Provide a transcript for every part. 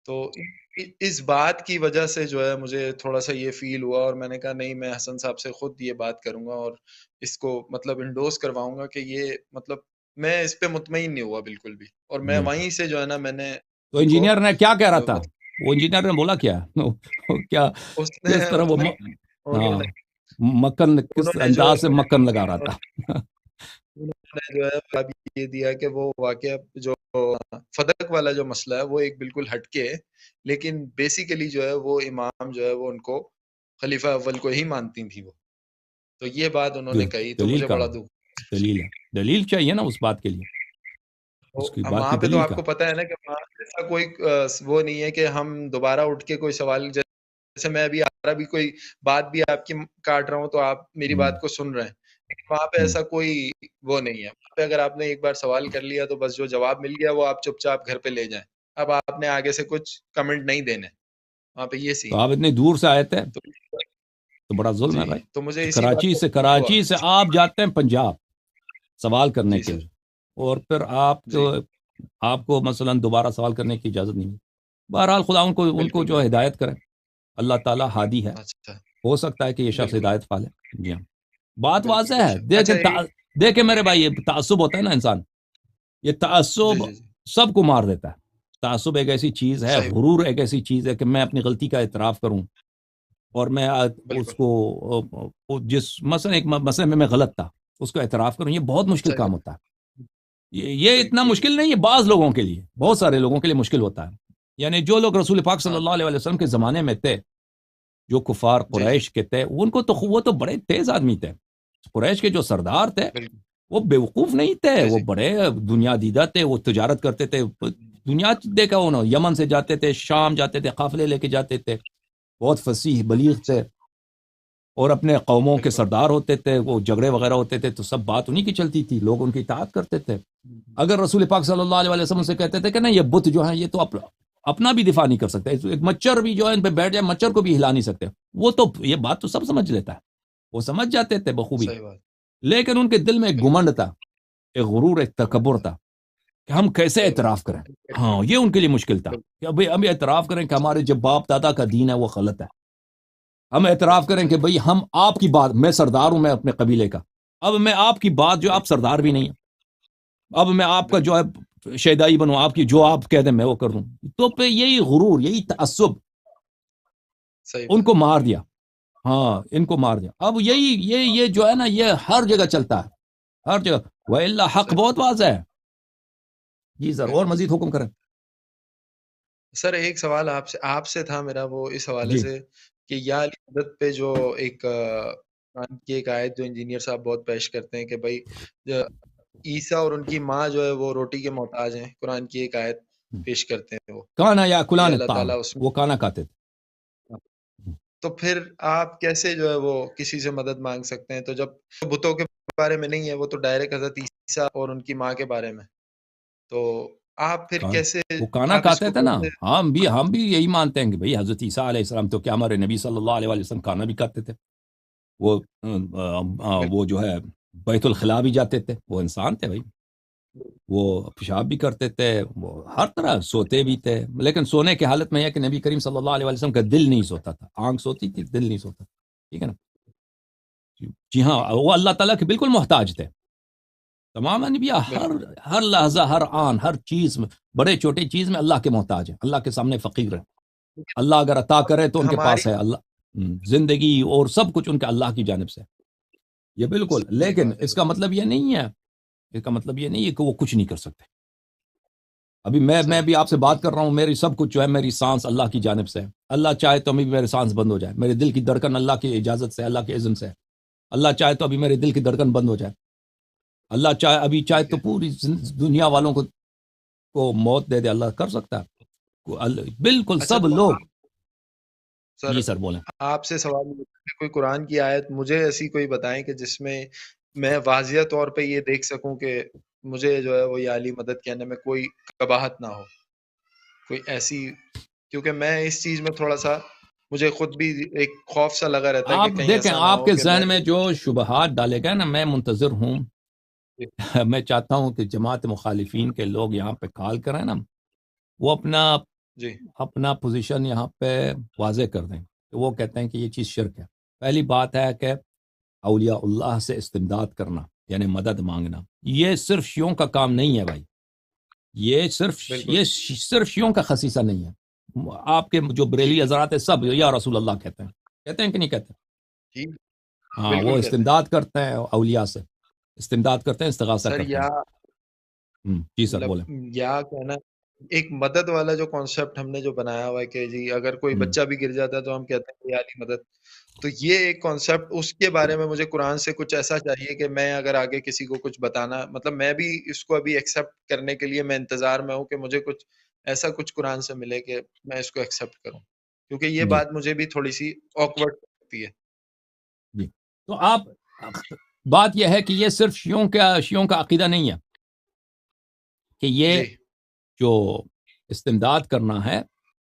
تو اس بات کی وجہ سے جو ہے مجھے تھوڑا سا یہ فیل ہوا، اور میں نے کہا نہیں، میں حسن صاحب سے خود یہ بات کروں گا اور اس کو مطلب انڈوز کرواؤں گا کہ یہ مطلب میں اس پہ مطمئن نہیں ہوا بالکل بھی، اور میں بالکل. وہیں سے جو ہے نا میں نے تو ان کو انجینئر نے کیا کہہ رہا تھا؟ مطلب وہ انجینئر نے بولا کیا؟ کیا اس نے کس طرح وہ انہوں ہاں نے مکن، کس انہوں نے جو انداز سے مکن لگا رہا تھا؟ انہوں نے جو ہے جواب یہ دیا کہ وہ واقعہ جو فدق والا جو مسئلہ ہے وہ ایک بالکل ہٹ کے ہے، لیکن بیسیکلی جو ہے وہ امام جو ہے وہ ان کو خلیفہ اول کو ہی مانتی تھی وہ. تو یہ بات انہوں نے کہی تو دلیل مجھے بڑا کہاں؟ دکھ. دلیل ہے، دلیل چاہیے نا اس بات کے لیے، اس کی بات کی وہاں پہ تو دلیل آپ کا. کو پتا ہے نا کہ وہاں ایسا کوئی وہ نہیں ہے کہ ہم دوبارہ اٹھ کے کوئی سوال، جیسے میں ابھی بھی کوئی بات بھی آپ کی کاٹ رہا ہوں تو آپ میری بات کو سن رہے ہیں. وہاں پہ ایسا کوئی وہ نہیں ہے. وہاں پہ اگر آپ نے ایک بار سوال کر لیا تو بس جو جواب مل گیا وہ آپ چپ چاپ گھر پہ لے جائیں. اب آپ نے آگے سے کچھ کمنٹ نہیں دینے. وہاں پہ یہ تو سین آپ اتنی دور سے آئے تھے تو تو بڑا ظلم ہے جی، بھائی. تو مجھے اسی بات کراچی کا سے دکھ ہوا. کراچی سے آپ جاتے ہیں پنجاب سوال کرنے جی کے سر. لیے، اور پھر جی آپ کو مثلا دوبارہ سوال کرنے کی اجازت نہیں ہے. بہرحال خدا ان کو بالکل جو بالکل. ہدایت کرے. اللہ تعالیٰ ہادی ہے، اچھا. ہو سکتا ہے کہ یہ شخص بالکل ہدایت پالے. جی ہاں، بات بالکل واضح بے ہے. شک. اچھا دیکھیں میرے بھائی، یہ تعصب ہوتا ہے نا انسان، یہ جی تعصب جی جی سب کو مار دیتا ہے. تعصب ایک ایسی چیز ہے، صحیح. غرور ایک ایسی چیز ہے کہ میں اپنی غلطی کا اعتراف کروں، اور میں اس بالکل کو جس مثلا ایک مسئلے میں غلط تھا اس کو اعتراف کروں، یہ بہت مشکل صحیح کام بات. ہوتا ہے. یہ اتنا بالکل مشکل نہیں ہے بعض لوگوں کے لیے، بہت سارے لوگوں کے لیے مشکل ہوتا ہے. یعنی جو لوگ رسول پاک صلی ہاں. اللہ علیہ وسلم کے زمانے میں تھے، جو کفار جی جی قریش کے تھے، ان کو تو وہ تو بڑے تیز آدمی تھے. قریش کے جو سردار تھے بالکل. وہ بیوقوف نہیں تھے، جی وہ جی بڑے دنیا دیدہ تھے. وہ تجارت کرتے تھے، دنیا دیکھا انہوں، یمن سے جاتے تھے، شام جاتے تھے، قافلے لے کے جاتے تھے، بہت فصیح بلیغ تھے، صحیح. اور اپنے قوموں کے بالکل. سردار ہوتے تھے. وہ جھگڑے وغیرہ ہوتے تھے تو سب بات انہی کی چلتی تھی، لوگ ان کی اطاعت کرتے تھے. اگر رسول پاک صلی اللہ علیہ وسلم سے کہتے تھے کہ نہیں، یہ بت جو ہیں یہ تو اپنا بھی دفاع نہیں کر سکتے، ایک مچھر بھی جو ہے ان پہ بیٹھ جائے مچھر کو بھی ہلا نہیں سکتے، وہ تو یہ بات تو سب سمجھ لیتا ہے، وہ سمجھ جاتے تھے بخوبی. صحیح بات. لیکن ان کے دل میں ایک بالکل. گمنڈ تھا، ایک غرور، ایک تکبر تھا کہ ہم کیسے صحیح بات. اعتراف کریں. ہاں، یہ ان کے لیے مشکل تھا بالکل. کہ ابھی ہم اعتراف کریں کہ ہمارے جو باپ دادا کا دین ہے وہ غلط ہے. ہم اعتراف کریں کہ صحیح. بھئی ہم آپ کی بات، میں سردار ہوں، میں اپنے قبیلے کا، اب میں آپ کی بات، جو آپ سردار بھی نہیں ہیں، اب میں آپ کا جو بالکل. ہے شیدائی بنوں، آپ کی جو آپ کہہ دیں میں وہ کر دوں. تو پہ یہی غرور، یہی تعصب صحیح ان بات. کو مار دیا. ہاں، ان کو مار دیا. اب یہ جو ہے نا، یہ ہر جگہ چلتا ہے، ہر جگہ. وَإِلَّا حق صحیح. بہت واضح ہے. جی سر، اور بالکل. مزید حکم کریں. سر ایک سوال آپ سے تھا میرا، وہ اس حوالے جی سے کہ یا علی مدد پہ جو ایک قرآن کی ایک آیت جو انجینئر صاحب بہت پیش کرتے ہیں کہ بھائی عیسیٰ اور ان کی ماں جو ہے وہ روٹی کے محتاج ہیں، قرآن کی ایک آیت پیش کرتے ہیں وہ کانا یا کہ کلان اللہ الطعام، تعالیٰ اس وہ کانا کھاتے تھے. میں. تو پھر آپ کیسے جو ہے وہ کسی سے مدد مانگ سکتے ہیں؟ تو جب بتوں کے بارے میں نہیں ہے، وہ تو ڈائریکٹ حضرت عیسیٰ اور ان کی ماں کے بارے میں، تو آپ پھر کیسے، وہ کانا آپ اس کھاتے کو تھے نا. کیسے؟ ہم بھی یہی مانتے ہیں کہ بھئی حضرت عیسیٰ علیہ السلام تو کیا ہمارے نبی صلی اللہ علیہ وسلم کھانا بھی کھاتے تھے. وہ جو ہے بیت الخلاء بھی جاتے تھے، وہ انسان تھے بھائی. وہ پیشاب بھی کرتے تھے، وہ ہر طرح سوتے بھی تھے. لیکن سونے کی حالت میں یہ کہ نبی کریم صلی اللہ علیہ وسلم کا دل نہیں سوتا تھا، آنکھ سوتی تھی، دل نہیں سوتا تھا. ٹھیک ہے نا. جی ہاں، وہ اللہ تعالیٰ کے بالکل محتاج تھے. تمام انبیاء بالکل. ہر لحظہ، ہر آن، ہر چیز میں، بڑے چھوٹے چیز میں اللہ کے محتاج ہیں، اللہ کے سامنے فقیر ہیں. اللہ اگر عطا کرے تو ان کے ہماری پاس ہے. اللہ زندگی اور سب کچھ ان کے اللہ کی جانب سے. یہ بالکل. صحیح لیکن بات ہے. اس کا مطلب یہ نہیں ہے، اس کا مطلب یہ نہیں ہے کہ وہ کچھ نہیں کر سکتے. ابھی میں صحیح. بھی آپ سے بات کر رہا ہوں، میری سب کچھ جو ہے، میری سانس اللہ کی جانب سے ہے. اللہ چاہے تو ابھی میری سانس بند ہو جائے، میرے دل کی دھڑکن اللہ کی اجازت سے، اللہ کے اذن سے. اللہ چاہے تو ابھی میرے دل کی دھڑکن بند ہو جائے. اللہ ابھی چاہے ٹھیک تو ہے. پوری دنیا والوں کو موت دے دے، اللہ کر سکتا ہے. بالکل اچھا سب تو لوگ. سر جی سر بولیں. آپ سے سوال یہ ہے کہ کوئی قرآن کی آیت مجھے ایسی کوئی بتائیں کہ جس میں میں واضح طور پہ یہ دیکھ سکوں کہ مجھے جو ہے وہ یا علی مدد کہنے میں کوئی قباحت نہ ہو، کوئی ایسی، کیونکہ میں اس چیز میں تھوڑا سا، مجھے خود بھی ایک خوف سا لگا رہتا ہے آپ کہ کہیں دیکھیں، ایسا نہ آپ ہو کے کہ میں ذہن میں جو شبہات ڈالے گئے نا، میں منتظر ہوں. میں چاہتا ہوں کہ جماعت مخالفین کے لوگ یہاں پہ کال کریں نا، وہ اپنا جی اپنا پوزیشن یہاں پہ واضح کر دیں کہ وہ کہتے ہیں کہ یہ چیز شرک ہے. پہلی بات ہے کہ اولیاء اللہ سے استمداد کرنا یعنی مدد مانگنا یہ صرف شیعوں کا کام نہیں ہے بھائی. یہ بالکل صرف شیعوں کا خصیصہ نہیں ہے. آپ کے جو بریلی جی حضرات ہیں سب یا رسول اللہ کہتے ہیں کہ نہیں کہتے؟ جی ہاں وہ بالکل کہتے ہیں. استمداد کرتے ہیں اولیاء سے، استمداد کرتے ہیں، استغاثہ سر کرتے یا ہیں. جی سر مطلب بولیں. یا کہنا ایک مدد والا جو کانسیپٹ ہم نے جو بنایا ہوا ہے کہ جی اگر کوئی ہم، بچہ بھی گر جاتا ہے تو ہم کہتے ہیں یا علی مدد. تو یہ ایک کانسیپٹ اس کے بارے میں مجھے قرآن سے کچھ ایسا چاہیے کہ میں اگر آگے کسی کو کچھ بتانا مطلب میں بھی اس کو ابھی ایکسیپٹ کرنے کے لیے میں انتظار میں ہوں کہ مجھے کچھ ایسا کچھ قرآن سے ملے کہ میں اس کو ایکسیپٹ کروں کیونکہ یہ جی بات مجھے بھی تھوڑی سی آکورڈ لگتی ہے. جی. تو آپ بات یہ ہے کہ یہ صرف شیعوں کا عقیدہ نہیں ہے کہ یہ جی جو استمداد کرنا ہے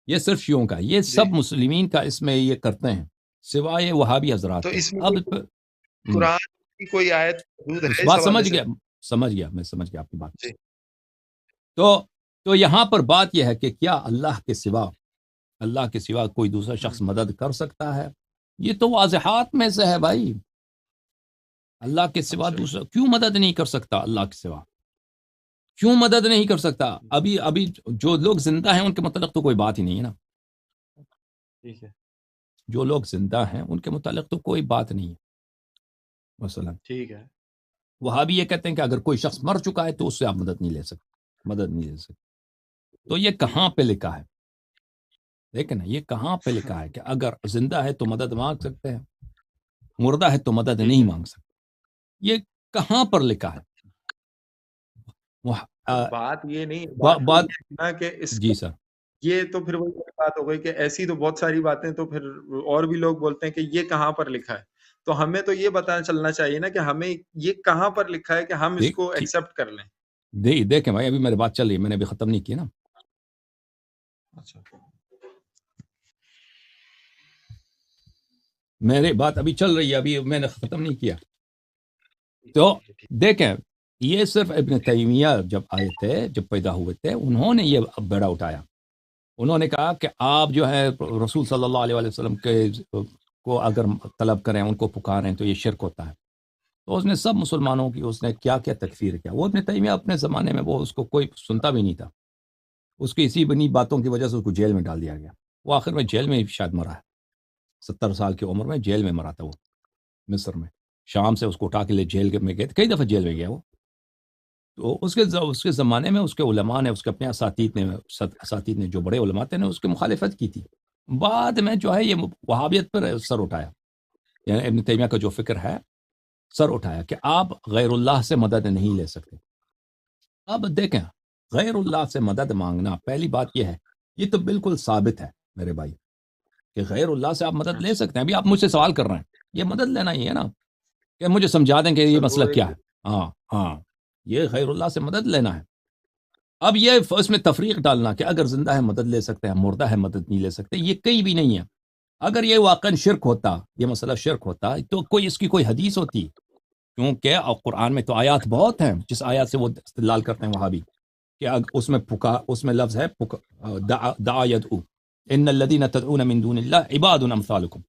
یہ صرف شیعوں کا، یہ جی. سب مسلمین کا اس میں یہ کرتے ہیں سوائے وہابی حضرات تو کے. اس میں اب کوئی قرآن کی کوئی آیت موجود اس ہے اس بات حوالے سے؟ میں سمجھ گیا آپ کی بات. جی تو یہاں پر بات یہ ہے کہ کیا اللہ کے سوا کوئی دوسرا شخص مدد کر سکتا ہے؟ یہ تو واضحات میں سے ہے بھائی. اللہ کے سوا اچھا دوسرا کیوں مدد نہیں کر سکتا؟ اللہ کے سوا کیوں مدد نہیں کر سکتا؟ ابھی جو لوگ زندہ ہیں ان کے متعلق تو کوئی بات ہی نہیں ہے نا. ٹھیک ہے جو لوگ زندہ ہیں ان کے متعلق تو کوئی بات نہیں ہے. مثلا ٹھیک ہے. وہاں بھی یہ کہتے ہیں کہ اگر کوئی شخص مر چکا ہے تو اس سے آپ مدد نہیں لے سکتے. تو یہ کہاں پہ لکھا ہے؟ دیکھیں نا یہ کہاں پہ لکھا ہے کہ اگر زندہ ہے تو مدد مانگ سکتے ہیں، مردہ ہے تو مدد ٹھیک نہیں ہے. مانگ سکتے؟ یہ کہاں پر لکھا ہے؟ سر بات یہ نہیں بات تو بات یہ ہے نا کہ اس جی کا سر. یہ تو پھر وہی بات ہو گئی کہ ایسی تو بہت ساری باتیں تو پھر اور بھی لوگ بولتے ہیں کہ یہ کہاں پر لکھا ہے. تو ہمیں تو یہ پتہ چلنا چاہیے نا کہ ہمیں یہ کہاں پر لکھا ہے کہ ہم اس کو ایکسپٹ کر لیں. دیکھیں بھائی ابھی میری بات چل رہی ہے، میں نے ابھی ختم نہیں کی نا. اچھا میری بات ابھی چل رہی ہے، ابھی میں نے ختم نہیں کیا. تو دیکھیں یہ صرف ابن تیمیہ جب آئے تھے، جب پیدا ہوئے تھے، انہوں نے یہ بیڑا اٹھایا. انہوں نے کہا کہ آپ جو ہے رسول صلی اللہ علیہ وسلم کے کو اگر طلب کریں، ان کو پکاریں تو یہ شرک ہوتا ہے. تو اس نے سب مسلمانوں کی اس نے کیا تکفیر کیا. وہ ابن تیمیہ اپنے زمانے میں وہ اس کو کوئی سنتا بھی نہیں تھا. اس کی اسی بنی باتوں کی وجہ سے اس کو جیل میں ڈال دیا گیا. وہ آخر میں جیل میں شاید مرا ہے، 70 سال کی عمر میں جیل میں مرا تھا وہ، مصر میں. شام سے اس کو اٹھا کے لے جیل میں گئے، کئی دفعہ جیل میں گیا وہ. تو اس کے زمانے میں اس کے علماء نے، اس کے اپنے اساتید نے جو بڑے علماء تھے نے اس کی مخالفت کی تھی. بعد میں جو ہے یہ وہابیت پر سر اٹھایا، یعنی ابن تیمیہ کا جو فکر ہے سر اٹھایا کہ آپ غیر اللہ سے مدد نہیں لے سکتے. اب دیکھیں غیر اللہ سے مدد مانگنا، پہلی بات یہ ہے یہ تو بالکل ثابت ہے میرے بھائی کہ غیر اللہ سے آپ مدد لے سکتے ہیں. ابھی آپ مجھ سے سوال کر رہے ہیں، یہ مدد لینا ہی ہے نا کہ مجھے سمجھا دیں کہ یہ سر وہ مسئلہ ایک کیا ہے. ہاں یہ غیر اللہ سے مدد لینا ہے. اب یہ اس میں تفریق ڈالنا کہ اگر زندہ ہے مدد لے سکتے ہیں، مردہ ہے مدد نہیں لے سکتے، یہ کہیں بھی نہیں ہے. اگر یہ واقعا شرک ہوتا، یہ مسئلہ شرک ہوتا تو کوئی اس کی کوئی حدیث ہوتی. کیونکہ قرآن میں تو آیات بہت ہیں جس آیات سے وہ استدلال کرتے ہیں وہابی کہ اس میں لفظ ہے دعا یدعو ان الذین تدعون من دون اللہ عباد امثالکم.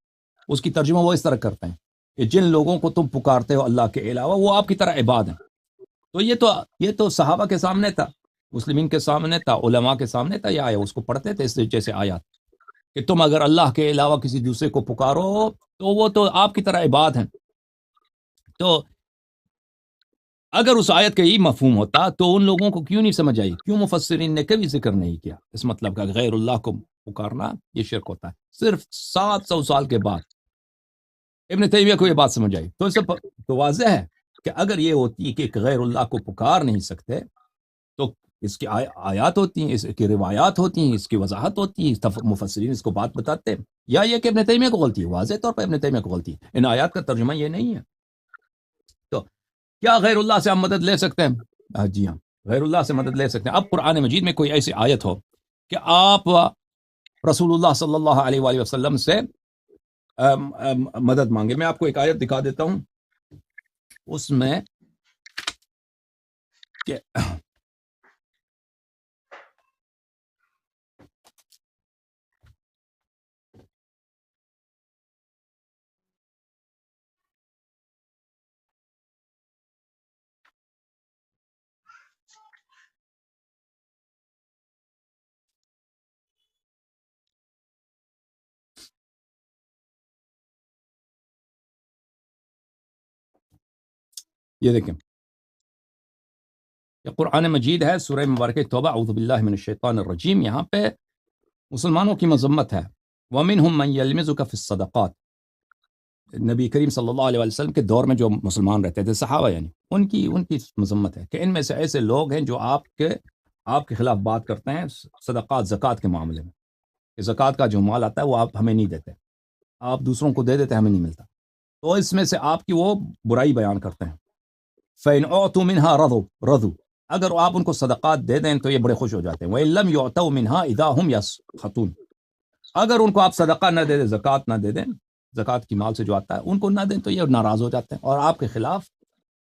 اس کی ترجمہ وہ اس طرح کرتے ہیں کہ جن لوگوں کو تم پکارتے ہو اللہ کے علاوہ وہ آپ کی طرح عباد ہیں. تو یہ تو صحابہ کے سامنے تھا، مسلمین کے سامنے تھا، علماء کے سامنے تھا. یہ آیا اس کو پڑھتے تھے اس جیسے آیات کہ تم اگر اللہ کے علاوہ کسی دوسرے کو پکارو تو وہ تو آپ کی طرح عباد ہیں. تو اگر اس آیت کا یہی مفہوم ہوتا تو ان لوگوں کو کیوں نہیں سمجھ آئی؟ کیوں مفسرین نے کبھی ذکر نہیں کیا اس مطلب کا غیر اللہ کو پکارنا یہ شرک ہوتا ہے؟ صرف 700 سال کے بعد ابن تیمیہ کو یہ بات سمجھ آئی. تو اس سے تو واضح ہے کہ اگر یہ ہوتی کہ غیر اللہ کو پکار نہیں سکتے تو اس کی آیات ہوتی ہیں، اس کی روایات ہوتی ہیں، اس کی وضاحت ہوتی ہے، مفسرین اس کو بات بتاتے ہیں. یا یہ کہ ابن تیمیہ کو غلطی ہے، واضح طور پر ابن تیمیہ کو غلطی ہے. ان آیات کا ترجمہ یہ نہیں ہے. تو کیا غیر اللہ سے ہم مدد لے سکتے ہیں؟ جی ہاں غیر اللہ سے مدد لے سکتے ہیں. اب قرآن مجید میں کوئی ایسی آیت ہو کہ آپ رسول اللہ صلی اللہ علیہ وآلہ وسلم سے مدد مانگے. میں آپ کو ایک آیت دکھا دیتا ہوں اس میں کہ یہ دیکھیں یہ قرآن مجید ہے، سورہ مبارکہ توبہ، اعوذ باللہ من الشیطان الرجیم. یہاں پہ مسلمانوں کی مذمت ہے. وَمِنْهُمْ مَنْ يَلْمِزُكَ فِي الصَّدَقَاتِ. نبی کریم صلی اللہ علیہ وسلم کے دور میں جو مسلمان رہتے تھے، صحابہ یعنی، ان کی مذمت ہے کہ ان میں سے ایسے لوگ ہیں جو آپ کے خلاف بات کرتے ہیں صدقات، زکوٰۃ کے معاملے میں، کہ زکوٰۃ کا جو مال آتا ہے وہ آپ ہمیں نہیں دیتے، آپ دوسروں کو دے دیتے، ہمیں نہیں ملتا. تو اس میں سے آپ کی وہ برائی بیان کرتے ہیں. فَإِنْ أُعْطُوا مِنْهَا رَضُوا. اگر آپ ان کو صدقات دے دیں تو یہ بڑے خوش ہو جاتے ہیں. وَإِنْ لَمْ يُعْطَوْا مِنْهَا إِذَا هُمْ يَسْخَطُونَ. اگر ان کو آپ صدقہ نہ دے دیں، زکوٰۃ نہ دے دیں، زکوٰۃ کی مال سے جو آتا ہے ان کو نہ دیں، تو یہ ناراض ہو جاتے ہیں اور آپ کے خلاف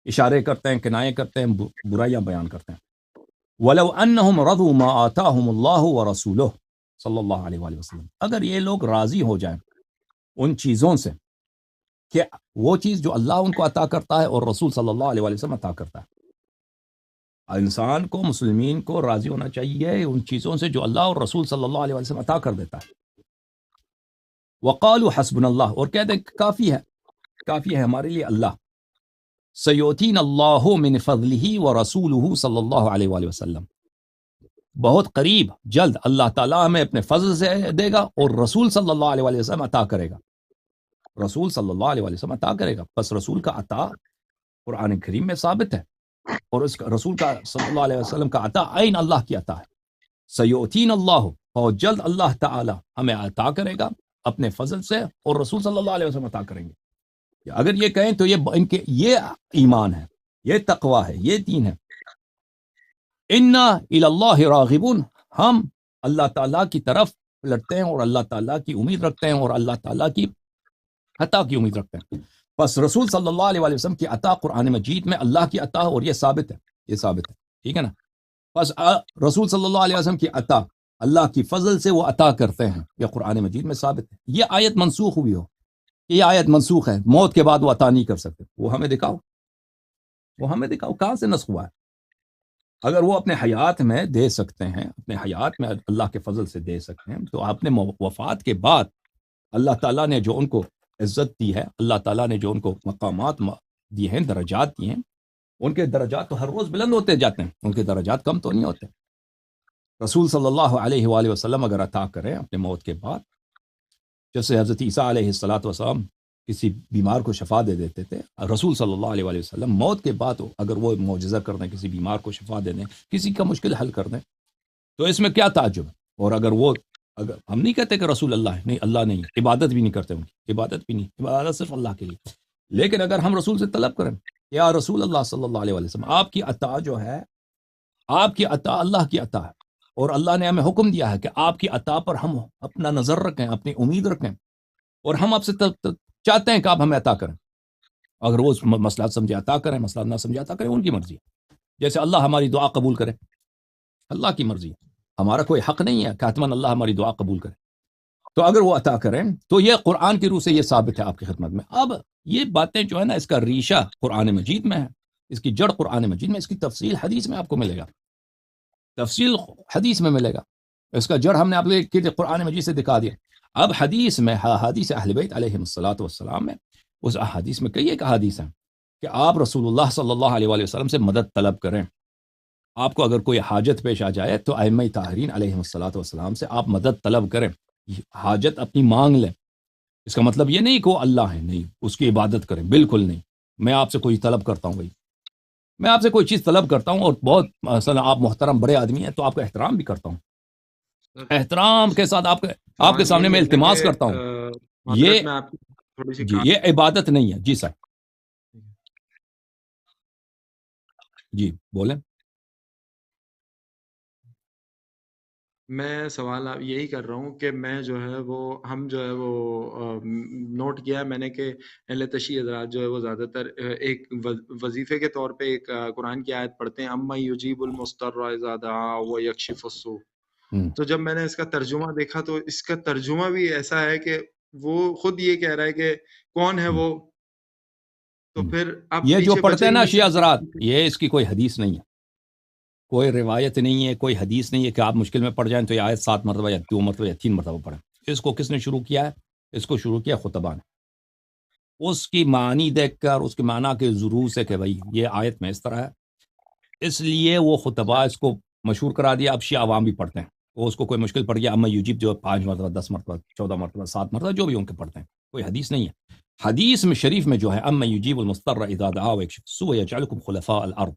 اشارے کرتے ہیں، کنایے کرتے ہیں، برائیاں بیان کرتے ہیں. وَلَوْ أَنَّهُمْ رَضُوا مَا آتَاهُمُ اللَّهُ وَرَسُولُهُ صلی اللہ علیہ وسلم. اگر یہ لوگ راضی ہو جائیں ان چیزوں سے کہ وہ چیز جو اللہ ان کو عطا کرتا ہے اور رسول صلی اللہ علیہ وسلم عطا کرتا ہے. انسان کو، مسلمین کو راضی ہونا چاہیے ان چیزوں سے جو اللہ اور رسول صلی اللہ علیہ وسلم عطا کر دیتا ہے. وقالوا حسبنا اللہ، اور کہتے ہیں کافی ہے ہمارے لیے اللہ. سیؤتین اللہ من فضلہ ورسولہ صلی اللہ علیہ وآلہ وسلم. بہت قریب، جلد اللہ تعالیٰ ہمیں اپنے فضل سے دے گا اور رسول صلی اللہ علیہ وآلہ وسلم عطا کرے گا. رسول صلی اللہ علیہ وسلم عطا کرے گا. بس رسول کا عطا قرآن کریم میں ثابت ہے، اور اس کا رسول کا صلی اللہ علیہ وسلم کا عطا عین اللہ کی عطا ہے. سیؤتین اللہ، اور جلد اللہ تعالی ہمیں عطا کرے گا اپنے فضل سے، اور رسول صلی اللہ علیہ وسلم عطا کریں گے. اگر یہ کہیں تو یہ ایمان ہے، یہ تقوی ہے، یہ دین ہے. انا الی اللہ راغبون، ہم اللہ تعالیٰ کی طرف لڑتے ہیں اور اللہ تعالیٰ کی امید رکھتے ہیں اور اللہ تعالیٰ کی عطا کی امید رکھتے ہیں. بس رسول صلی اللہ علیہ وسلم کی عطا قرآن مجید میں اللہ کی عطا، اور یہ ثابت ہے، ٹھیک ہے نا. بس رسول صلی اللہ علیہ وسلم کی عطا اللہ کی فضل سے وہ عطا کرتے ہیں، یہ قرآن مجید میں ثابت ہے. یہ آیت منسوخ ہوئی ہو، یہ آیت منسوخ ہے، موت کے بعد وہ عطا نہیں کر سکتے، وہ ہمیں دکھاؤ کہاں سے نسخ ہوا ہے. اگر وہ اپنے حیات میں دے سکتے ہیں، اپنے حیات میں اللہ کے فضل سے دے سکتے ہیں، تو اپنے وفات کے بعد اللہ تعالیٰ نے جو ان کو عزت دی ہے، اللہ تعالیٰ نے جو ان کو مقامات دی ہیں، درجات دی ہیں، ان کے درجات تو ہر روز بلند ہوتے جاتے ہیں، ان کے درجات کم تو نہیں ہوتے. رسول صلی اللہ علیہ وآلہ وسلم اگر عطا کریں اپنے موت کے بعد، جیسے حضرت عیسیٰ علیہ السلام کسی بیمار کو شفا دے دیتے تھے، رسول صلی اللہ علیہ وآلہ وسلم موت کے بعد اگر وہ معجزہ کر دیں، کسی بیمار کو شفا دے دیں، کسی کا مشکل حل کر دیں، تو اس میں کیا تعجب ہے. اور اگر ہم نہیں کہتے کہ رسول اللہ ہے، نہیں، اللہ نہیں، عبادت بھی نہیں کرتے، ان کی عبادت بھی نہیں، عبادت صرف اللہ کے لیے. لیکن اگر ہم رسول سے طلب کریں، یا رسول اللہ صلی اللہ علیہ وسلم، آپ کی عطا جو ہے، آپ کی عطا اللہ کی عطا ہے، اور اللہ نے ہمیں حکم دیا ہے کہ آپ کی عطا پر ہم اپنا نظر رکھیں، اپنی امید رکھیں، اور ہم آپ سے چاہتے ہیں کہ آپ ہمیں عطا کریں. اگر وہ مسئلہ سمجھے عطا کریں، مسئلہ نہ سمجھے عطا کریں، ان کی مرضی ہے. جیسے اللہ ہماری دعا قبول کرے، اللہ کی مرضی ہے، ہمارا کوئی حق نہیں ہے کہ حتماً اللہ ہماری دعا قبول کرے. تو اگر وہ عطا کریں تو یہ قرآن کی روح سے یہ ثابت ہے آپ کی خدمت میں. اب یہ باتیں جو ہے نا، اس کا ریشہ قرآن مجید میں ہے، اس کی جڑ قرآن مجید میں، اس کی تفصیل حدیث میں آپ کو ملے گا، تفصیل حدیث میں ملے گا. اس کا جڑ ہم نے آپ کو قرآن مجید سے دکھا دیا. اب حدیث میں، حدیث اہل بیت علیہ الصلوۃ والسلام میں، اس احادیث میں کئی ایک احادیث ہیں کہ آپ رسول اللہ صلی اللہ علیہ وآلہ وسلم سے مدد طلب کریں. آپ کو اگر کوئی حاجت پیش آ جائے تو ائمہ طاہرین علیہ الصلوۃ والسلام سے آپ مدد طلب کریں، حاجت اپنی مانگ لیں. اس کا مطلب یہ نہیں کہ وہ اللہ ہے، نہیں، اس کی عبادت کریں، بالکل نہیں. میں آپ سے کوئی طلب کرتا ہوں، بھائی میں آپ سے کوئی چیز طلب کرتا ہوں، اور بہت مثلا آپ محترم بڑے آدمی ہیں تو آپ کا احترام بھی کرتا ہوں، احترام کے ساتھ آپ کے سامنے میں التماس کرتا ہوں. یہ جی، یہ عبادت نہیں ہے. جی سر، جی بولیں. میں سوال یہی کر رہا ہوں کہ میں جو ہے وہ ہم جو ہے وہ نوٹ کیا ہے میں نے کہ اہل تشیع حضرات جو ہے وہ زیادہ تر ایک وظیفے کے طور پہ ایک قرآن کی آیت پڑھتے ہیں، اما یجیب المضطر اذا دعا ویکشف السوء. تو جب میں نے اس کا ترجمہ دیکھا تو اس کا ترجمہ بھی ایسا ہے کہ وہ خود یہ کہہ رہا ہے کہ کون ہے وہ. تو پھر اب یہ جو پڑھتے ہیں نا شیعہ حضرات، یہ اس کی کوئی حدیث نہیں ہے، کوئی روایت نہیں ہے، کوئی حدیث نہیں ہے کہ آپ مشکل میں پڑ جائیں تو یہ آیت 7 مرتبہ یا 2 مرتبہ یا 3 مرتبہ پڑھیں. اس کو کس نے شروع کیا ہے؟ اس کو شروع کیا خطبہ نے. اس کی معنی دیکھ کر اس کے معنی کے ضرور سے کہ بھائی یہ آیت میں اس طرح ہے، اس لیے وہ خطبہ اس کو مشہور کرا دیا. اب شیعہ عوام بھی پڑھتے ہیں، وہ اس کو کوئی مشکل پڑ گیا اما یوجیب جو 5 مرتبہ 10 مرتبہ 14 مرتبہ 7 مرتبہ جو بھی ان کے پڑھتے ہیں، کوئی حدیث نہیں ہے. حدیث میں شریف میں جو ہے اما یجیب المضطر اذا دعا ویکشف السوء یجعلکم خلفاء الارض،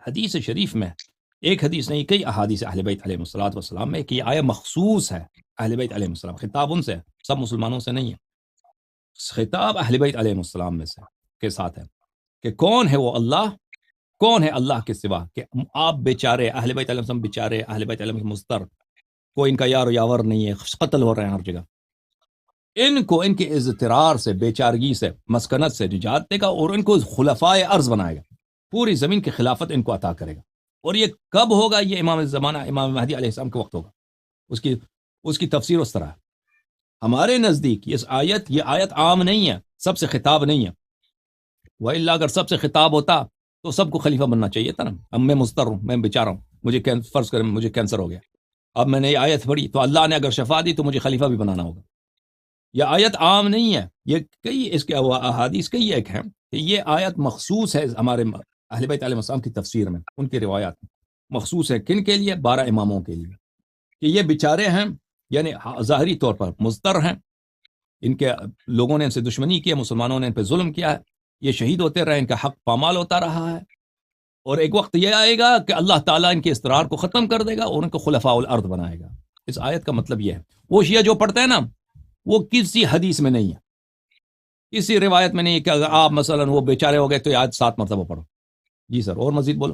حدیث شریف میں ایک حدیث نہیں کئی احادیث اہل بیت علیہ الصلوۃ والسلام میں کہ یہ آیہ مخصوص ہے اہل بیت علیہ السلام، خطاب ان سے ہے، سب مسلمانوں سے نہیں ہے، خطاب اہل بیت علیہ السلام میں سے کے ساتھ ہے کہ کون ہے وہ اللہ، کون ہے اللہ کے سوا، کہ آپ بیچارے اہل بیت علیہ السلام بیچارے اہل بیت علیہ مضطر، کوئی ان کا یار و یاور نہیں ہے، قتل ہو رہے ہیں ہر جگہ، ان کو ان کے اضطرار سے بیچارگی سے مسکنت سے نجات دے گا اور ان کو خلفائے ارض بنائے گا، پوری زمین کی خلافت ان کو عطا کرے گا. اور یہ کب ہوگا؟ یہ امام زمانہ امام مہدی علیہ السلام کے وقت ہوگا. اس کی تفسیر اس طرح ہے. ہمارے نزدیک یہ آیت عام نہیں ہے، سب سے خطاب نہیں ہے، وَإِلَّا اگر سب سے خطاب ہوتا تو سب کو خلیفہ بننا چاہیے تھا نا. اب میں مضطر ہوں، میں بیچارہ ہوں، مجھے فرض کریں مجھے کینسر ہو گیا، اب میں نے یہ آیت پڑھی تو اللہ نے اگر شفا دی تو مجھے خلیفہ بھی بنانا ہوگا. یہ آیت عام نہیں ہے، یہ کئی اس کے احادیث کئی ایک ہیں کہ یہ آیت مخصوص ہے ہمارے اہل بیت علیہ السلام کی تفسیر میں، ان کی روایات میں مخصوص ہے. کن کے لیے؟ 12 اماموں کے لیے، کہ یہ بیچارے ہیں، یعنی ظاہری طور پر مضطر ہیں، ان کے لوگوں نے ان سے دشمنی کی ہے، مسلمانوں نے ان پہ ظلم کیا ہے، یہ شہید ہوتے رہے، ان کا حق پامال ہوتا رہا ہے، اور ایک وقت یہ آئے گا کہ اللہ تعالیٰ ان کے اضطرار کو ختم کر دے گا اور ان کو خلفاء الارض بنائے گا. اس آیت کا مطلب یہ ہے. وہ شیعہ جو پڑھتے ہیں نا، وہ کسی حدیث میں نہیں ہے، کسی روایت میں نہیں ہے کہ اگر آپ مثلا وہ بیچارے ہو گئے تو آج 7 مرتبہ پڑھو. جی سر، اور مزید بولو.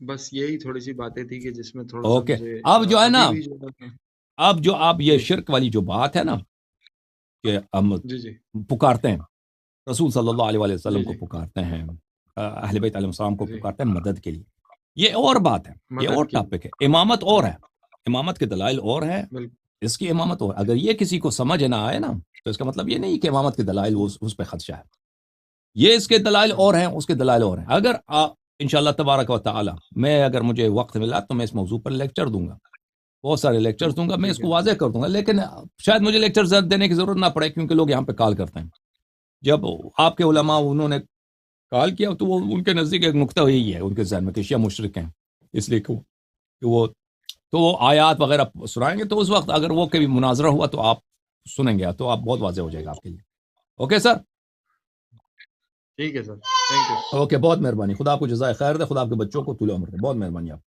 بس یہی تھوڑی سی باتیں تھی کہ جس میں تھوڑا سا اوکے، مجھے اب جو ہے نا، ابھی بھی جو ہے اب جو آپ یہ شرک والی جو بات ہے نا کہ ہم جی جی پکارتے ہیں رسول صلی اللہ علیہ وآلہ وسلم جی کو، جی پکارتے ہیں اہل بیت علیہ السلام کو، جی پکارتے ہیں مدد کے لیے، یہ اور بات ہے، یہ مدد اور کے لیے، ٹاپک ہے. امامت اور ہے، امامت کے دلائل اور ہے، بالکل اس کی امامت اور. اگر یہ کسی کو سمجھ نہ آئے نا تو اس کا مطلب یہ نہیں کہ امامت کے دلائل اس پہ خدشہ ہے. یہ اس کے دلائل اور ہیں، اس کے دلائل اور ہیں. اگر انشاءاللہ تبارک و تعالی میں اگر مجھے وقت ملا تو میں اس موضوع پر لیکچر دوں گا، بہت سارے لیکچرز دوں گا، میں اس ٹھیک کو ہے واضح کر دوں گا، لیکن شاید مجھے لیکچر دینے کی ضرورت نہ پڑے کیونکہ لوگ یہاں پہ کال کرتے ہیں. جب آپ کے علماء انہوں نے کال کیا تو وہ ان کے نزدیک ایک نقطہ یہی ہے ان کے ذہن میں کہ شیعہ مشرک ہیں، اس لیے کہ وہ تو وہ آیات وغیرہ سنائیں گے، تو اس وقت اگر وہ کبھی مناظرہ ہوا تو آپ سنیں گے تو آپ بہت واضح ہو جائے گا آپ کے لیے. اوکے سر، ٹھیک ہے سر، تھینک یو. اوکے، بہت مہربانی، خدا آپ کو جزائے خیر دے، خدا آپ کے بچوں کو طول عمر دے، بہت مہربانی آپ.